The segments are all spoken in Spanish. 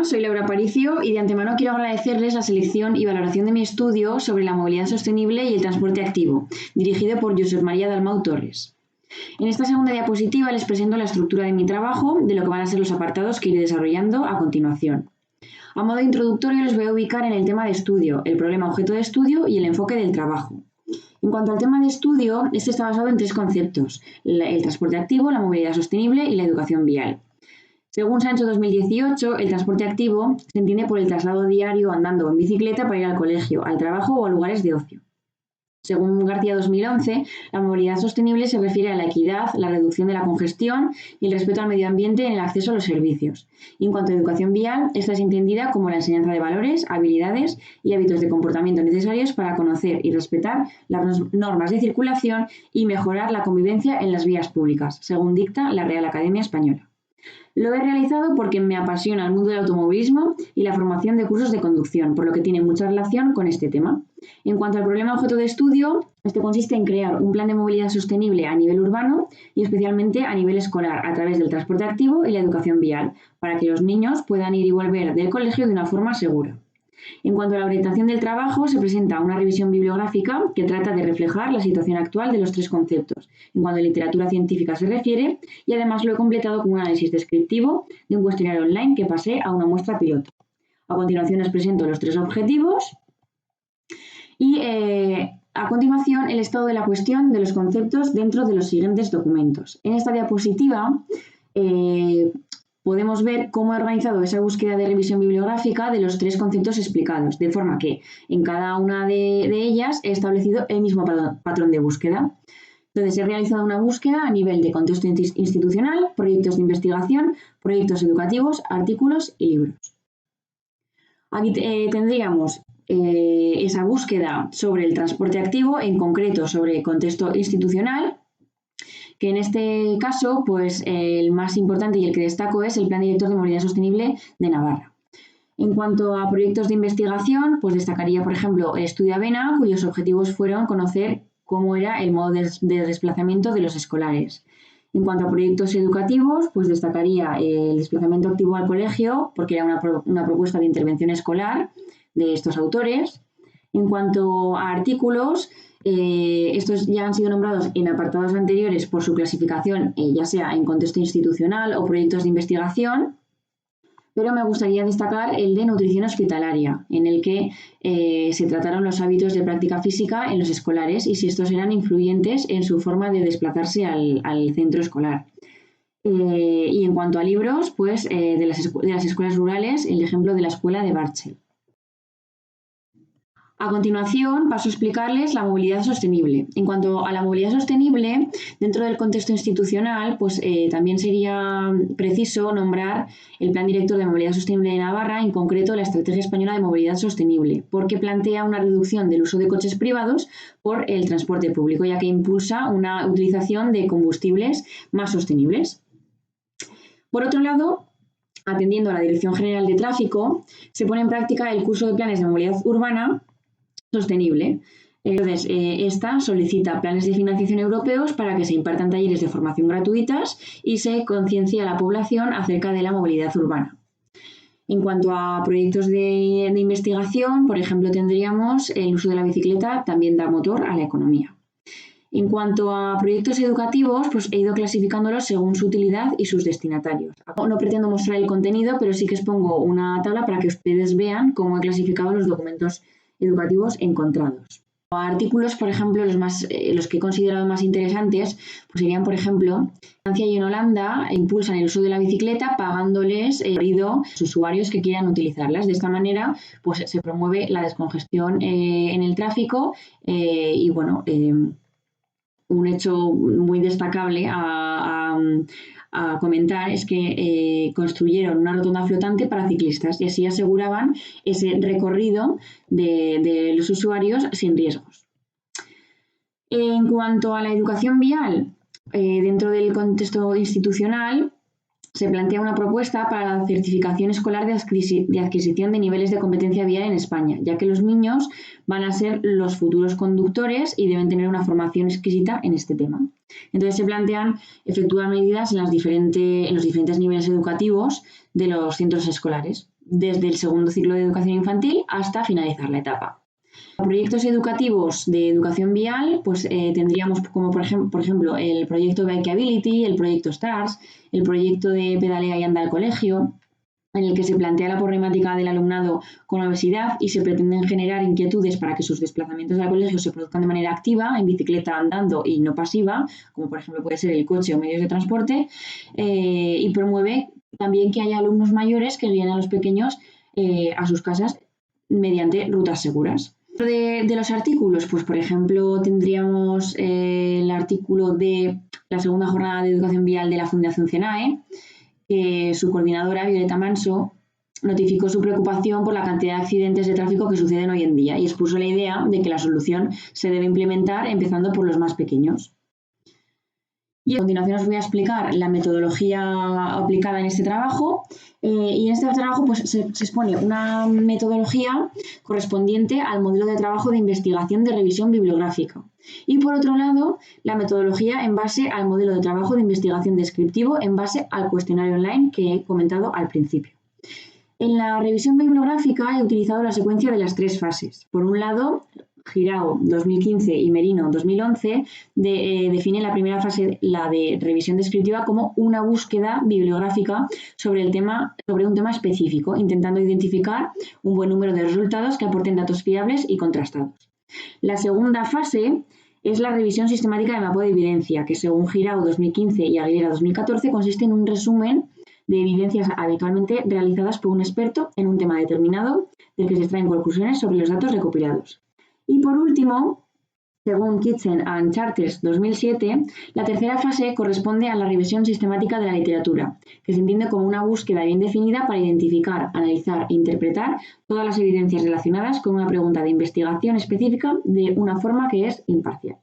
Soy Laura Aparicio y de antemano quiero agradecerles la selección y valoración de mi estudio sobre la movilidad sostenible y el transporte activo, dirigido por Josep María Dalmau Torres. En esta segunda diapositiva les presento la estructura de mi trabajo, de lo que van a ser los apartados que iré desarrollando a continuación. A modo introductorio les voy a ubicar en el tema de estudio, el problema objeto de estudio y el enfoque del trabajo. En cuanto al tema de estudio, este está basado en tres conceptos: el transporte activo, la movilidad sostenible y la educación vial. Según Sancho 2018, el transporte activo se entiende por el traslado diario andando o en bicicleta para ir al colegio, al trabajo o a lugares de ocio. Según García 2011, la movilidad sostenible se refiere a la equidad, la reducción de la congestión y el respeto al medio ambiente en el acceso a los servicios. Y en cuanto a educación vial, esta es entendida como la enseñanza de valores, habilidades y hábitos de comportamiento necesarios para conocer y respetar las normas de circulación y mejorar la convivencia en las vías públicas, según dicta la Real Academia Española. Lo he realizado porque me apasiona el mundo del automovilismo y la formación de cursos de conducción, por lo que tiene mucha relación con este tema. En cuanto al problema objeto de estudio, este consiste en crear un plan de movilidad sostenible a nivel urbano y especialmente a nivel escolar, a través del transporte activo y la educación vial, para que los niños puedan ir y volver del colegio de una forma segura. En cuanto a la orientación del trabajo, se presenta una revisión bibliográfica que trata de reflejar la situación actual de los tres conceptos, en cuanto a literatura científica se refiere, y además lo he completado con un análisis descriptivo de un cuestionario online que pasé a una muestra piloto. A continuación les presento los tres objetivos y a continuación el estado de la cuestión de los conceptos dentro de los siguientes documentos. En esta diapositiva podemos ver cómo he organizado esa búsqueda de revisión bibliográfica de los tres conceptos explicados, de forma que en cada una de ellas he establecido el mismo patrón de búsqueda. Entonces, he realizado una búsqueda a nivel de contexto institucional, proyectos de investigación, proyectos educativos, artículos y libros. Aquí tendríamos esa búsqueda sobre el transporte activo, en concreto sobre contexto institucional, que en este caso, pues el más importante y el que destaco es el Plan Director de Movilidad Sostenible de Navarra. En cuanto a proyectos de investigación, pues destacaría, por ejemplo, el Estudio Avena, cuyos objetivos fueron conocer cómo era el modo de desplazamiento de los escolares. En cuanto a proyectos educativos, pues destacaría el desplazamiento activo al colegio, porque era una propuesta de intervención escolar de estos autores. En cuanto a artículos, estos ya han sido nombrados en apartados anteriores por su clasificación, ya sea en contexto institucional o proyectos de investigación, pero me gustaría destacar el de nutrición hospitalaria, en el que se trataron los hábitos de práctica física en los escolares y si estos eran influyentes en su forma de desplazarse al centro escolar. Y en cuanto a libros, pues de las escuelas rurales, el ejemplo de la escuela de Barchel. A continuación, paso a explicarles la movilidad sostenible. En cuanto a la movilidad sostenible, dentro del contexto institucional, pues también sería preciso nombrar el Plan Director de Movilidad Sostenible de Navarra, en concreto la Estrategia Española de Movilidad Sostenible, porque plantea una reducción del uso de coches privados por el transporte público, ya que impulsa una utilización de combustibles más sostenibles. Por otro lado, atendiendo a la Dirección General de Tráfico, se pone en práctica el curso de planes de movilidad urbana sostenible. Entonces, esta solicita planes de financiación europeos para que se impartan talleres de formación gratuitas y se conciencie a la población acerca de la movilidad urbana. En cuanto a proyectos de investigación, por ejemplo, tendríamos el uso de la bicicleta también da motor a la economía. En cuanto a proyectos educativos, pues he ido clasificándolos según su utilidad y sus destinatarios. No pretendo mostrar el contenido, pero sí que expongo una tabla para que ustedes vean cómo he clasificado los documentos educativos encontrados. Artículos, por ejemplo, los que he considerado más interesantes, pues serían, por ejemplo, en Francia y en Holanda impulsan el uso de la bicicleta pagándoles a los usuarios que quieran utilizarlas. De esta manera, pues se promueve la descongestión en el tráfico y, bueno, un hecho muy destacable a comentar es que construyeron una rotonda flotante para ciclistas y así aseguraban ese recorrido de los usuarios sin riesgos. En cuanto a la educación vial, dentro del contexto institucional, se plantea una propuesta para la certificación escolar de adquisición de niveles de competencia vial en España, ya que los niños van a ser los futuros conductores y deben tener una formación exquisita en este tema. Entonces se plantean efectuar medidas en los diferentes niveles educativos de los centros escolares. desde el segundo ciclo de educación infantil hasta finalizar la etapa. Proyectos educativos de educación vial, pues tendríamos como por ejemplo el proyecto Bikeability, el proyecto STARS, el proyecto de Pedalea y Anda al Colegio, en el que se plantea la problemática del alumnado con obesidad y se pretenden generar inquietudes para que sus desplazamientos al colegio se produzcan de manera activa, en bicicleta, andando y no pasiva, como por ejemplo puede ser el coche o medios de transporte, y promueve también que haya alumnos mayores que guíen a los pequeños a sus casas mediante rutas seguras. De los artículos, pues por ejemplo tendríamos el artículo de la segunda jornada de educación vial de la Fundación CENAE, que su coordinadora, Violeta Manso, notificó su preocupación por la cantidad de accidentes de tráfico que suceden hoy en día y expuso la idea de que la solución se debe implementar empezando por los más pequeños. Y a continuación os voy a explicar la metodología aplicada en este trabajo y en este trabajo pues, se expone una metodología correspondiente al modelo de trabajo de investigación de revisión bibliográfica y por otro lado la metodología en base al modelo de trabajo de investigación descriptivo en base al cuestionario online que he comentado al principio. En la revisión bibliográfica he utilizado la secuencia de las 3 fases. Por un lado, Girao 2015 y Merino 2011 define la primera fase, la de revisión descriptiva, como una búsqueda bibliográfica sobre un tema específico, intentando identificar un buen número de resultados que aporten datos fiables y contrastados. La segunda fase es la revisión sistemática de mapeo de evidencia, que según Girao 2015 y Aguilera 2014 consiste en un resumen de evidencias habitualmente realizadas por un experto en un tema determinado, del que se extraen conclusiones sobre los datos recopilados. Y por último, según Kitchen and Charters 2007, la tercera fase corresponde a la revisión sistemática de la literatura, que se entiende como una búsqueda bien definida para identificar, analizar e interpretar todas las evidencias relacionadas con una pregunta de investigación específica de una forma que es imparcial.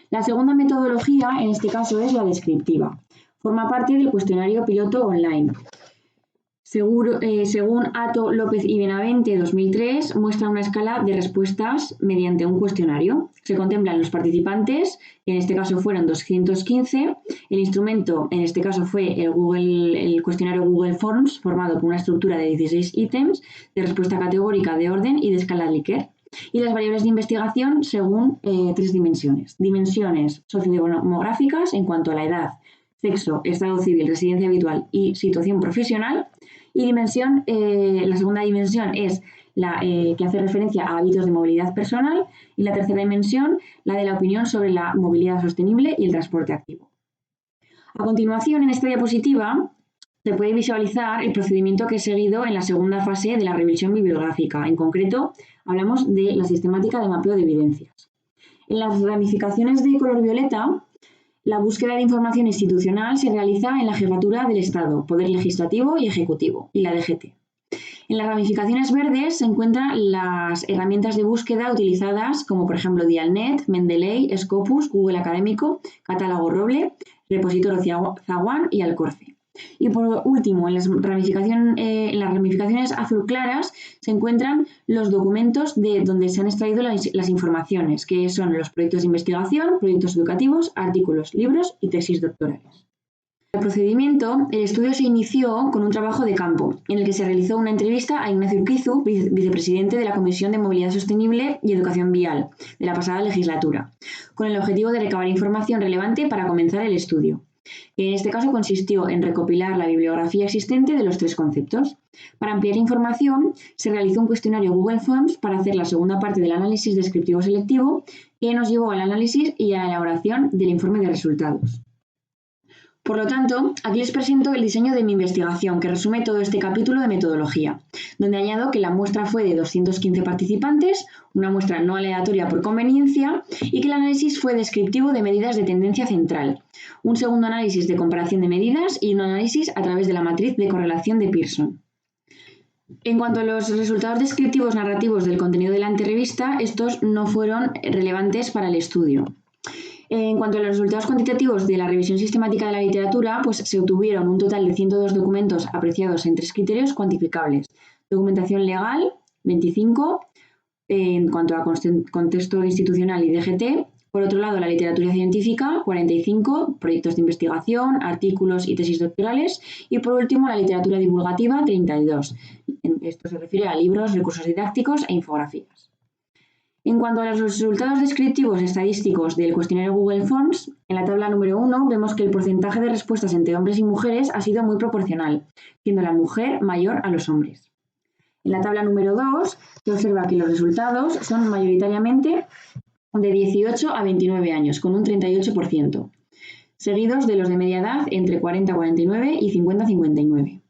La segunda metodología, en este caso, es la descriptiva. Forma parte del cuestionario piloto online. Según Ato, López y Benavente 2003, muestra una escala de respuestas mediante un cuestionario. Se contemplan los participantes, que en este caso fueron 215. El instrumento, en este caso, fue el cuestionario Google Forms, formado por una estructura de 16 ítems de respuesta categórica, de orden y de escala Likert. Y las variables de investigación según 3 dimensiones. Dimensiones sociodemográficas en cuanto a la edad, sexo, estado civil, residencia habitual y situación profesional. Y la segunda dimensión es la que hace referencia a hábitos de movilidad personal y la tercera dimensión, la de la opinión sobre la movilidad sostenible y el transporte activo. A continuación, en esta diapositiva se puede visualizar el procedimiento que he seguido en la segunda fase de la revisión bibliográfica. En concreto, hablamos de la sistemática de mapeo de evidencias. En las ramificaciones de color violeta, la búsqueda de información institucional se realiza en la Jefatura del Estado, Poder Legislativo y Ejecutivo, y la DGT. En las ramificaciones verdes se encuentran las herramientas de búsqueda utilizadas como por ejemplo Dialnet, Mendeley, Scopus, Google Académico, Catálogo Roble, Repositorio Zawan y Alcorce. Y por último, en las ramificaciones azul claras se encuentran los documentos de donde se han extraído las informaciones, que son los proyectos de investigación, proyectos educativos, artículos, libros y tesis doctorales. El procedimiento, el estudio se inició con un trabajo de campo, en el que se realizó una entrevista a Ignacio Urquizu, vicepresidente de la Comisión de Movilidad Sostenible y Educación Vial de la pasada legislatura, con el objetivo de recabar información relevante para comenzar el estudio, que en este caso consistió en recopilar la bibliografía existente de los 3 conceptos. Para ampliar información, se realizó un cuestionario Google Forms para hacer la segunda parte del análisis descriptivo selectivo, que nos llevó al análisis y a la elaboración del informe de resultados. Por lo tanto, aquí les presento el diseño de mi investigación, que resume todo este capítulo de metodología, donde añado que la muestra fue de 215 participantes, una muestra no aleatoria por conveniencia, y que el análisis fue descriptivo de medidas de tendencia central, un segundo análisis de comparación de medidas y un análisis a través de la matriz de correlación de Pearson. En cuanto a los resultados descriptivos narrativos del contenido de la entrevista, estos no fueron relevantes para el estudio. En cuanto a los resultados cuantitativos de la revisión sistemática de la literatura, pues se obtuvieron un total de 102 documentos apreciados en 3 criterios cuantificables. Documentación legal, 25, en cuanto a contexto institucional y DGT, Por otro lado, la literatura científica, 45, proyectos de investigación, artículos y tesis doctorales. Y por último, la literatura divulgativa, 32. Esto se refiere a libros, recursos didácticos e infografías. En cuanto a los resultados descriptivos estadísticos del cuestionario Google Forms, en la tabla número 1 vemos que el porcentaje de respuestas entre hombres y mujeres ha sido muy proporcional, siendo la mujer mayor a los hombres. En la tabla número 2 se observa que los resultados son mayoritariamente de 18 a 29 años, con un 38%, seguidos de los de media edad entre 40 a 49 y 50 a 59.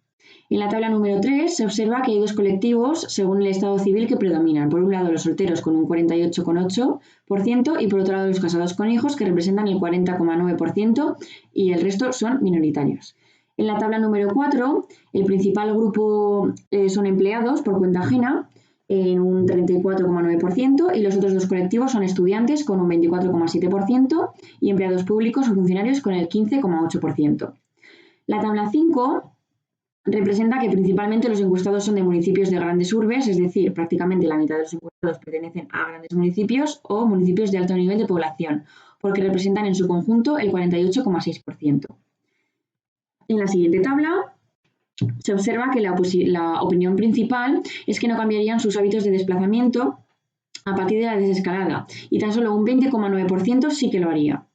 En la tabla número 3 se observa que hay dos colectivos según el estado civil que predominan. Por un lado, los solteros con un 48,8% y por otro lado, los casados con hijos que representan el 40,9% y el resto son minoritarios. En la tabla número 4, el principal grupo son empleados por cuenta ajena, en un 34,9% y los otros dos colectivos son estudiantes con un 24,7% y empleados públicos o funcionarios con el 15,8%. La tabla 5 representa que principalmente los encuestados son de municipios de grandes urbes, es decir, prácticamente la mitad de los encuestados pertenecen a grandes municipios o municipios de alto nivel de población, porque representan en su conjunto el 48,6%. En la siguiente tabla se observa que la opinión principal es que no cambiarían sus hábitos de desplazamiento a partir de la desescalada y tan solo un 20,9% sí que lo haría.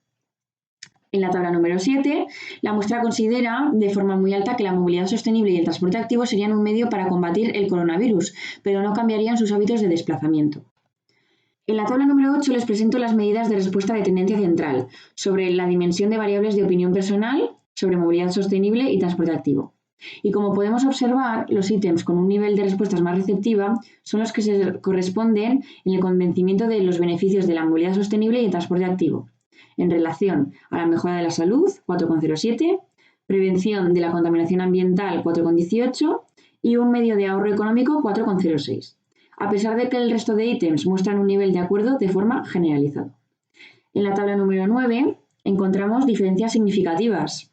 En la tabla número 7, la muestra considera de forma muy alta que la movilidad sostenible y el transporte activo serían un medio para combatir el coronavirus, pero no cambiarían sus hábitos de desplazamiento. En la tabla número 8 les presento las medidas de respuesta de tendencia central sobre la dimensión de variables de opinión personal, sobre movilidad sostenible y transporte activo. Y como podemos observar, los ítems con un nivel de respuestas más receptiva son los que se corresponden en el convencimiento de los beneficios de la movilidad sostenible y el transporte activo, en relación a la mejora de la salud, 4,07, prevención de la contaminación ambiental, 4,18 y un medio de ahorro económico, 4,06, a pesar de que el resto de ítems muestran un nivel de acuerdo de forma generalizada. En la tabla número 9 encontramos diferencias significativas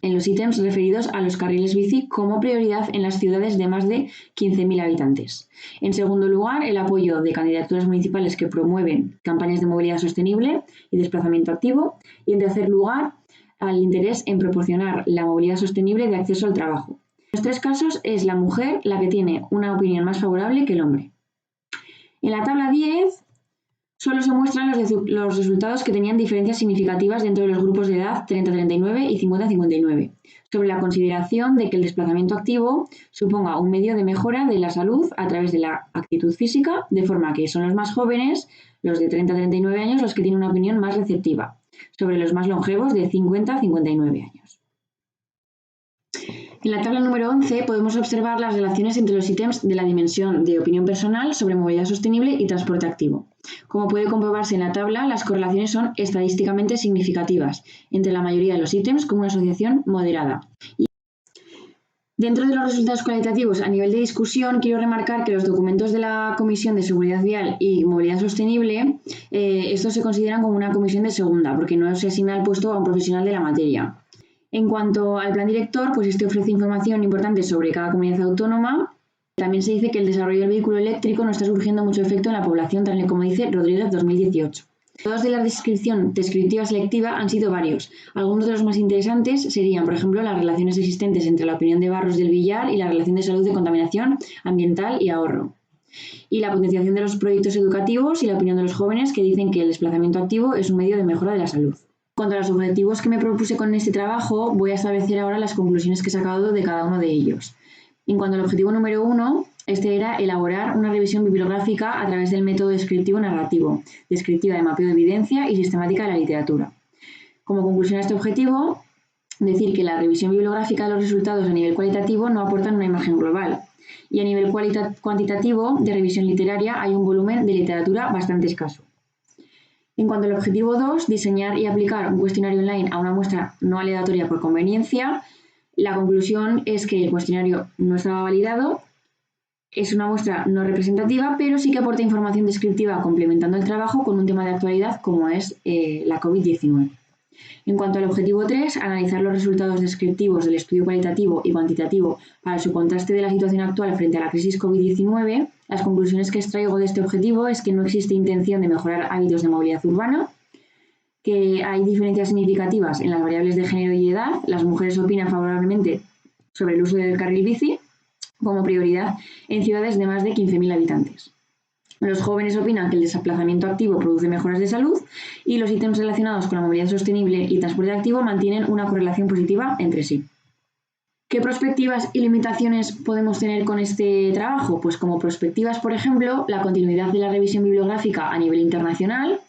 en los ítems referidos a los carriles bici como prioridad en las ciudades de más de 15.000 habitantes. En segundo lugar, el apoyo de candidaturas municipales que promueven campañas de movilidad sostenible y desplazamiento activo. Y en tercer lugar, al interés en proporcionar la movilidad sostenible de acceso al trabajo. En los tres casos es la mujer la que tiene una opinión más favorable que el hombre. En la tabla 10 solo se muestran los resultados que tenían diferencias significativas dentro de los grupos de edad 30-39 y 50-59, sobre la consideración de que el desplazamiento activo suponga un medio de mejora de la salud a través de la actitud física, de forma que son los más jóvenes, los de 30-39 años, los que tienen una opinión más receptiva, sobre los más longevos de 50-59 años. En la tabla número 11 podemos observar las relaciones entre los ítems de la dimensión de opinión personal sobre movilidad sostenible y transporte activo. Como puede comprobarse en la tabla, las correlaciones son estadísticamente significativas entre la mayoría de los ítems con una asociación moderada. Dentro de los resultados cualitativos a nivel de discusión, quiero remarcar que los documentos de la Comisión de Seguridad Vial y Movilidad Sostenible, estos se consideran como una comisión de segunda, porque no se asigna el puesto a un profesional de la materia. En cuanto al plan director, pues este ofrece información importante sobre cada comunidad autónoma. También se dice que el desarrollo del vehículo eléctrico no está surgiendo mucho efecto en la población, tal y como dice Rodríguez 2018. Los de la descripción descriptiva selectiva han sido varios. Algunos de los más interesantes serían, por ejemplo, las relaciones existentes entre la opinión de Barros del Villar y la relación de salud de contaminación ambiental y ahorro. Y la potenciación de los proyectos educativos y la opinión de los jóvenes que dicen que el desplazamiento activo es un medio de mejora de la salud. En cuanto a los objetivos que me propuse con este trabajo, voy a establecer ahora las conclusiones que he sacado de cada uno de ellos. En cuanto al objetivo número 1, este era elaborar una revisión bibliográfica a través del método descriptivo narrativo, descriptiva de mapeo de evidencia y sistemática de la literatura. Como conclusión a este objetivo, decir que la revisión bibliográfica de los resultados a nivel cualitativo no aportan una imagen global. Y a nivel cuantitativo de revisión literaria hay un volumen de literatura bastante escaso. En cuanto al objetivo 2, diseñar y aplicar un cuestionario online a una muestra no aleatoria por conveniencia, la conclusión es que el cuestionario no estaba validado, es una muestra no representativa, pero sí que aporta información descriptiva complementando el trabajo con un tema de actualidad como es la COVID-19. En cuanto al objetivo 3, analizar los resultados descriptivos del estudio cualitativo y cuantitativo para su contraste de la situación actual frente a la crisis COVID-19, las conclusiones que extraigo de este objetivo es que no existe intención de mejorar hábitos de movilidad urbana, que hay diferencias significativas en las variables de género y edad. Las mujeres opinan favorablemente sobre el uso del carril bici como prioridad en ciudades de más de 15.000 habitantes. Los jóvenes opinan que el desplazamiento activo produce mejoras de salud y los ítems relacionados con la movilidad sostenible y transporte activo mantienen una correlación positiva entre sí. ¿Qué perspectivas y limitaciones podemos tener con este trabajo? Pues como perspectivas, por ejemplo, la continuidad de la revisión bibliográfica a nivel internacional,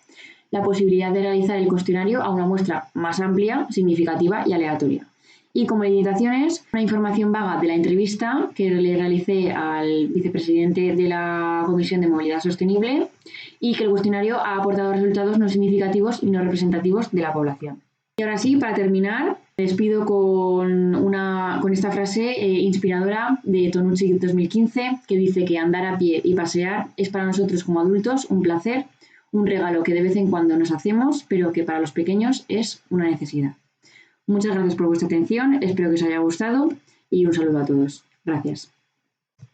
la posibilidad de realizar el cuestionario a una muestra más amplia, significativa y aleatoria. Y como limitaciones, una información vaga de la entrevista que le realicé al vicepresidente de la Comisión de Movilidad Sostenible y que el cuestionario ha aportado resultados no significativos y no representativos de la población. Y ahora sí, para terminar, me despido con esta frase inspiradora de Tonucci 2015 que dice que andar a pie y pasear es para nosotros como adultos un placer, un regalo que de vez en cuando nos hacemos, pero que para los pequeños es una necesidad. Muchas gracias por vuestra atención, espero que os haya gustado y un saludo a todos. Gracias.